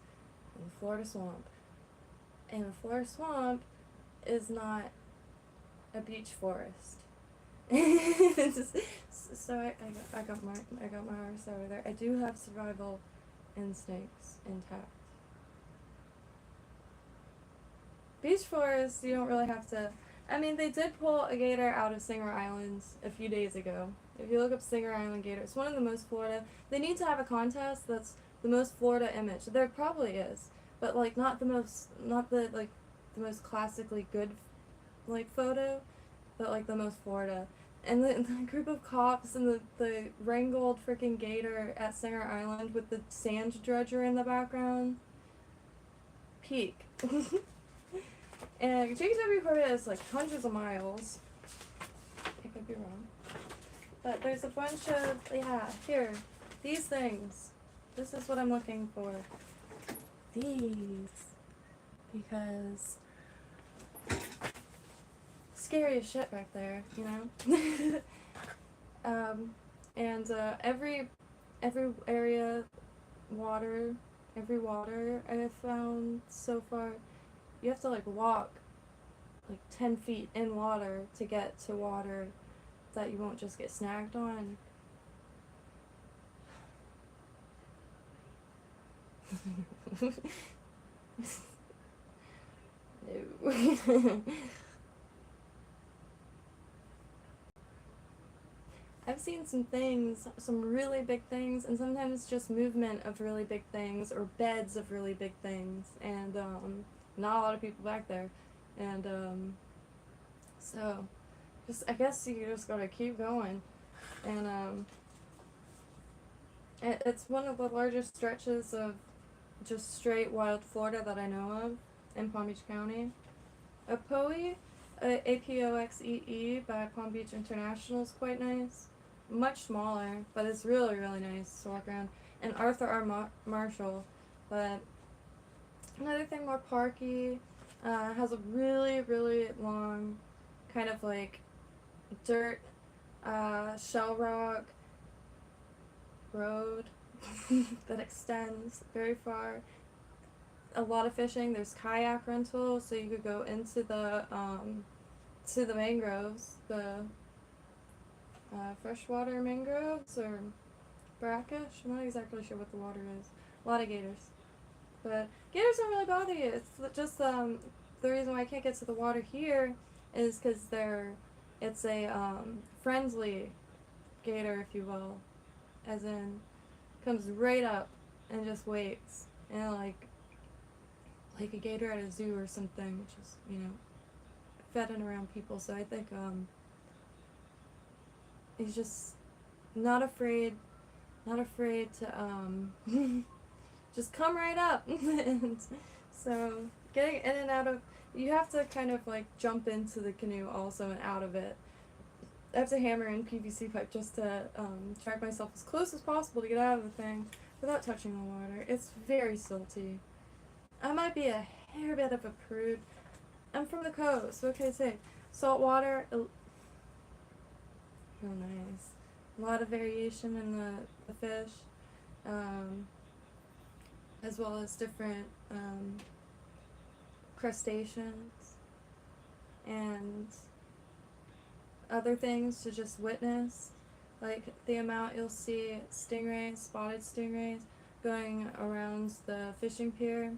in the Florida swamp. And a Florida swamp is not a beach forest. So I got my arse over there. I do have survival instincts intact. Beach forests, you don't really have to. I mean, they did pull a gator out of Singer Island a few days ago. If you look up Singer Island gator, it's one of the most Florida. They need to have a contest that's the most Florida image. There probably is, but like not the most classically good like photo, but like the most Florida. And the group of cops and the wrangled freaking gator at Singer Island with the sand dredger in the background. Peak. And JW Corbett is like hundreds of miles. I could be wrong. But there's a bunch of, here, these things. This is what I'm looking for. These. Because scary as shit back there, you know? Every area, water every water I have found so far, you have to like walk like 10 feet in water to get to water that you won't just get snagged on. No. I've seen some things, some really big things, and sometimes just movement of really big things or beds of really big things, and not a lot of people back there, and so just I guess you just gotta keep going, and it's one of the largest stretches of just straight wild Florida that I know of in Palm Beach County. Apoe, Apoxee by Palm Beach International is quite nice. Much smaller, but it's really, really nice to walk around. And Arthur R. Marshall, but another thing more parky, has a really, really long kind of like dirt, shell rock road that extends very far. A lot of fishing. There's kayak rental, so you could go into the mangroves, the freshwater mangroves or brackish. I'm not exactly sure what the water is. A lot of gators, but gators don't really bother you. It's just the reason why I can't get to the water here is because it's a friendly gator, if you will, as in comes right up and just waits and like a gator at a zoo or something, just, fedding around people. So I think he's just not afraid to just come right up. And so getting in and out of, you have to kind of like jump into the canoe also and out of it. I have to hammer in PVC pipe just to track myself as close as possible to get out of the thing without touching the water. It's very silty. I might be a hair bit of a prude. I'm from the coast. What can I say? Salt water, real nice. A lot of variation in the fish, as well as different crustaceans and other things to just witness. Like the amount you'll see stingrays, spotted stingrays, going around the fishing pier.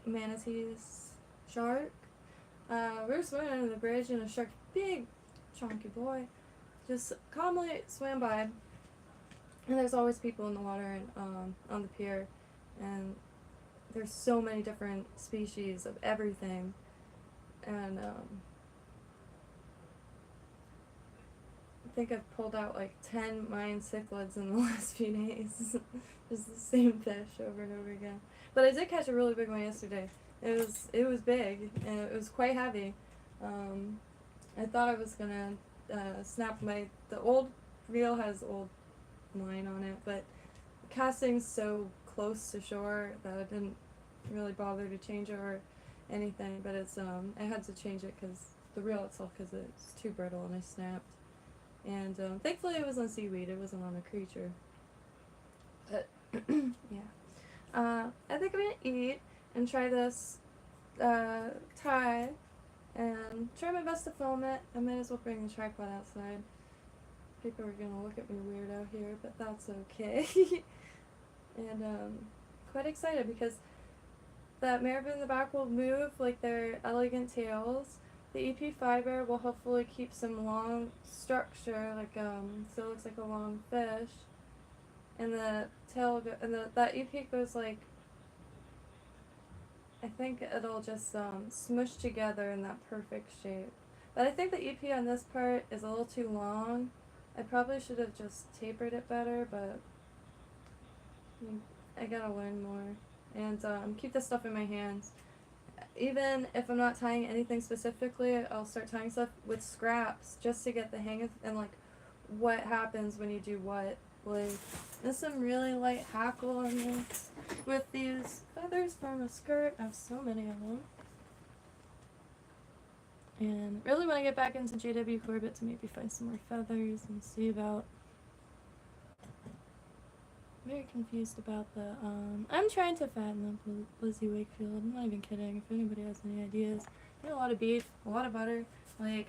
Manatees, shark. We were swimming under the bridge and a shark, big, chunky boy, just calmly swam by. And there's always people in the water and on the pier, and there's so many different species of everything. And I think I've pulled out like 10 Mayan cichlids in the last few days. Just the same fish over and over again. But I did catch a really big one yesterday. It was big and it was quite heavy. I thought I was gonna snap the old reel has old line on it, but casting's so close to shore that I didn't really bother to change it or anything. But it's I had to change it because the reel itself, because it's too brittle and I snapped. And thankfully it was on seaweed. It wasn't on a creature. But yeah. I think I'm gonna eat and try this Thai and try my best to film it. I might as well bring the tripod outside. People are gonna look at me weird out here, but that's okay. And quite excited because that marabou in the back will move like their elegant tails. The EP fiber will hopefully keep some long structure, like so it looks like a long fish. And the tail that EP goes like, I think it'll just smush together in that perfect shape. But I think the EP on this part is a little too long. I probably should have just tapered it better, but I gotta learn more. And keep this stuff in my hands. Even if I'm not tying anything specifically, I'll start tying stuff with scraps just to get the hang of and like what happens when you do what. Like, there's some really light hackle on this with these feathers from a skirt. I have so many of them. And really want to get back into JW Corbett to maybe find some more feathers and see about very confused about the, I'm trying to fatten up Lizzie Wakefield. I'm not even kidding. If anybody has any ideas. I eat a lot of beef, a lot of butter. Like,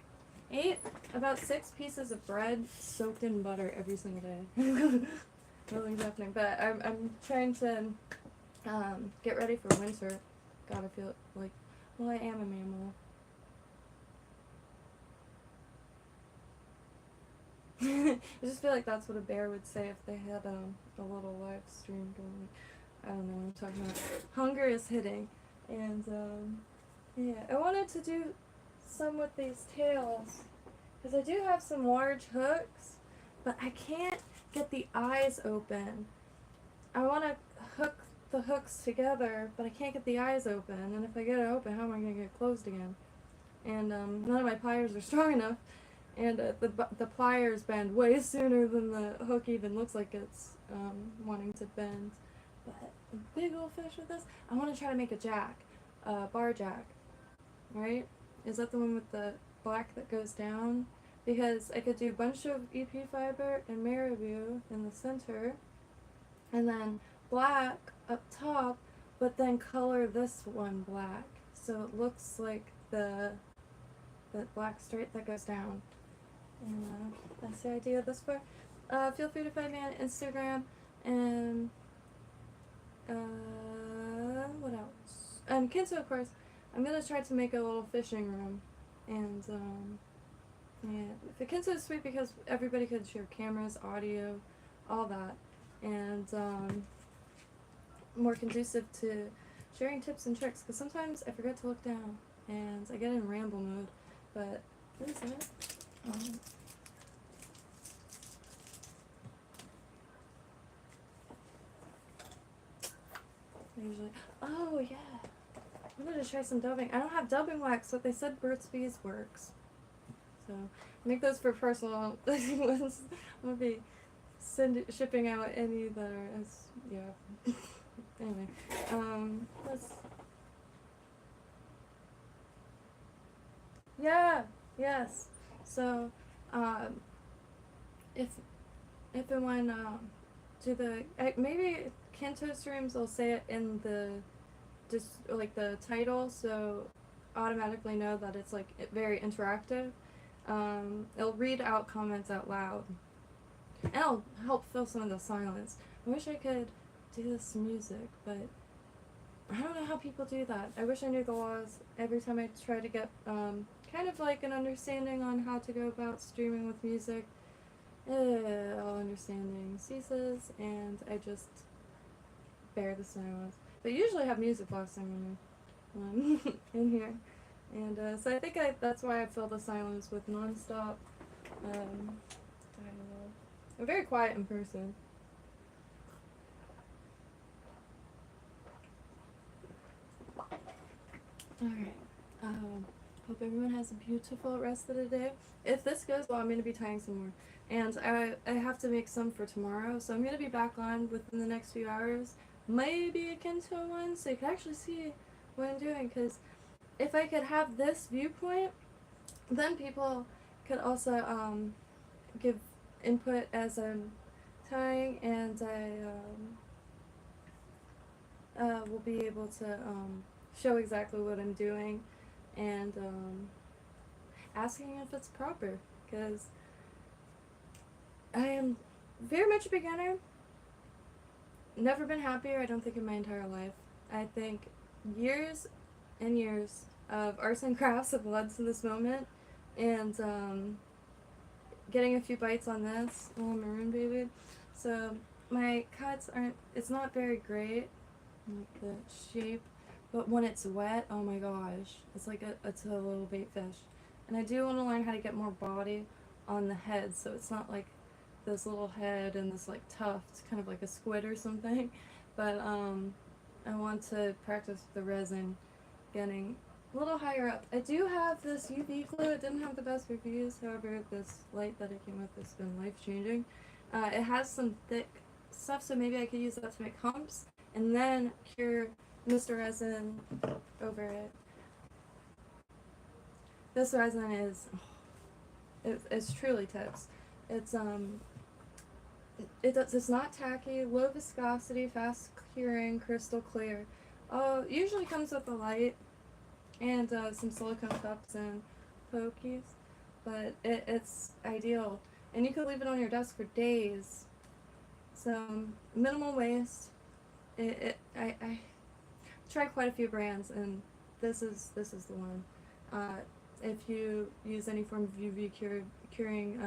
I ate about 6 pieces of bread soaked in butter every single day. Nothing's happening. But I'm trying to, get ready for winter. Gotta feel like, well, I am a mammal. I just feel like that's what a bear would say if they had a little live stream going. I don't know what I'm talking about. Hunger is hitting. And, yeah. I wanted to do some with these tails. Because I do have some large hooks, but I can't get the eyes open. I want to hook the hooks together, but I can't get the eyes open. And if I get it open, how am I going to get it closed again? And none of my pliers are strong enough. And the pliers bend way sooner than the hook even looks like it's wanting to bend. But a big old fish with this. I want to try to make a jack, bar jack, right? Is that the one with the black that goes down? Because I could do a bunch of EP fiber and marabou in the center, and then black up top, but then color this one black so it looks like the black stripe that goes down. And that's the idea thus far. Feel free to find me on Instagram and what else? And Kinso, of course. I'm gonna try to make a little fishing room, and yeah, the Kinso is sweet because everybody could share cameras, audio, all that, and more conducive to sharing tips and tricks. Because sometimes I forget to look down and I get in ramble mode. But what is that? Usually, oh yeah, I'm gonna try some dubbing. I don't have dubbing wax, but they said Burt's Bees works, so make those for personal ones. I'm gonna be shipping out any that are as yeah. Anyway, let's. Yeah, yes. So, if and when to the maybe Kanto streams will say it in the just like the title, so automatically know that it's like very interactive. It'll read out comments out loud, and it'll help fill some of the silence. I wish I could do this music, but I don't know how people do that. I wish I knew the laws. Every time I try to get kind of like an understanding on how to go about streaming with music, all understanding ceases, and I just bear the silence. But usually I have music blasting when I'm in here, and so I think that's why I fill the silence with nonstop dialogue. I'm very quiet in person. Alright. Hope everyone has a beautiful rest of the day. If this goes well, I'm going to be tying some more. And I have to make some for tomorrow, so I'm going to be back on within the next few hours. Maybe akin to one, so you can actually see what I'm doing. Because if I could have this viewpoint, then people could also give input as I'm tying, and I will be able to show exactly what I'm doing, and asking if it's proper, because I am very much a beginner. Never been happier, I don't think, in my entire life. I think years and years of arts and crafts have led to this moment, and getting a few bites on this little maroon baby. So my cuts aren't, it's not very great, like the shape, but when it's wet, oh my gosh, it's like it's a little bait fish. And I do want to learn how to get more body on the head, so it's not like this little head and this like tuft, kind of like a squid or something. But I want to practice the resin, getting a little higher up. I do have this UV glue. It didn't have the best reviews, however this light that it came with has been life-changing. It has some thick stuff, so maybe I could use that to make humps, and then cure Mr. Resin over it. This resin is, it's truly tips. It's It's not tacky, low viscosity, fast curing, crystal clear. Usually comes with a light and some silicone cups and pokies, but it's ideal. And you could leave it on your desk for days. So minimal waste. I tried quite a few brands, and this is the one. If you use any form of UV curing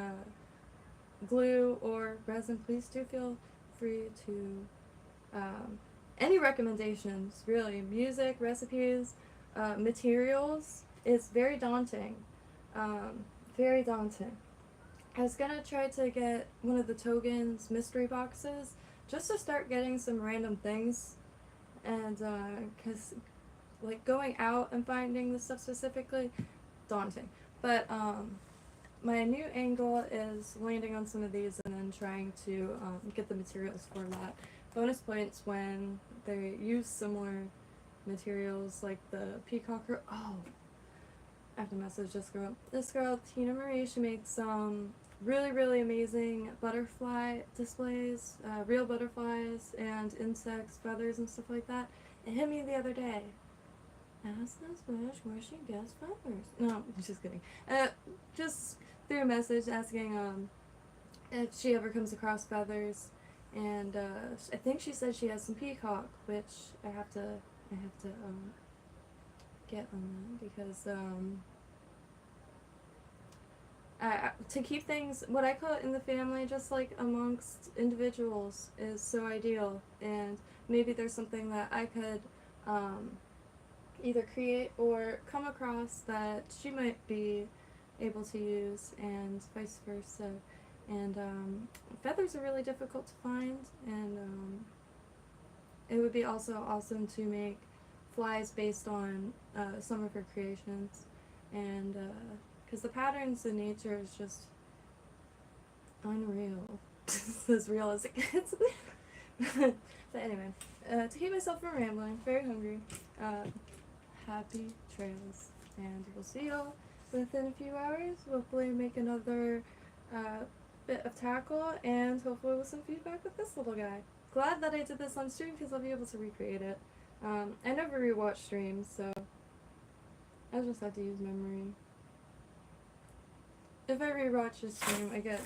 glue or resin, please do feel free to any recommendations, really. Music, recipes, materials. It's very daunting. Very daunting. I was gonna try to get one of the Togens mystery boxes just to start getting some random things, and because like going out and finding this stuff specifically, daunting. But my new angle is landing on some of these and then trying to get the materials for that. Bonus points when they use similar materials like the peacock. Oh, I have to message this girl. This girl, Tina Marie, she makes really amazing butterfly displays, real butterflies and insects, feathers and stuff like that. It hit me the other day. Ask this bitch where she gets feathers. No, just kidding. Just threw a message asking if she ever comes across feathers, and I think she said she has some peacock, which I have to get on that because to keep things, what I call it in the family, just like amongst individuals, is so ideal. And maybe there's something that I could either create or come across that she might be able to use, and vice versa. And feathers are really difficult to find, and it would be also awesome to make flies based on some of her creations, and because the patterns in nature is just unreal. As real as it gets. But anyway, to keep myself from rambling, very hungry, happy trails, and we'll see y'all within a few hours. Hopefully make another bit of tackle, and hopefully with some feedback with this little guy. Glad that I did this on stream because I'll be able to recreate it. I never rewatch streams, so I just have to use memory. If I rewatch a stream, I get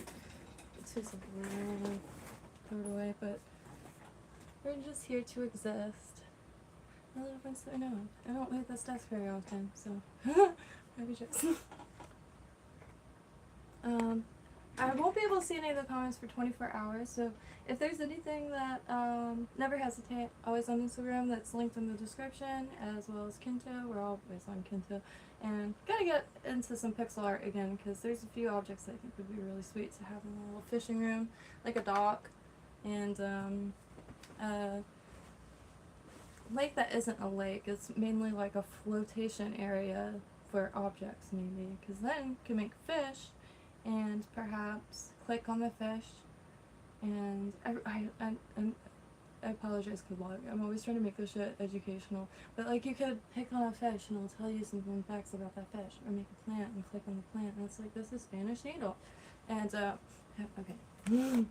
too simple and throw it away, but we're just here to exist. A little bit so I know. I don't leave this desk very often, so maybe just. I won't be able to see any of the comments for 24 hours, so if there's anything that, never hesitate. Always on Instagram, that's linked in the description, as well as Kinto. We're always on Kinto. And gotta get into some pixel art again, because there's a few objects that I think would be really sweet to have in a little fishing room, like a dock, and a lake that isn't a lake. It's mainly like a flotation area for objects, maybe, because then you can make fish and perhaps click on the fish. And I apologize, good luck. I'm always trying to make this shit educational, but like you could pick on a fish and it'll tell you some fun facts about that fish, or make a plant and click on the plant, and it's like, this is Spanish needle. And okay.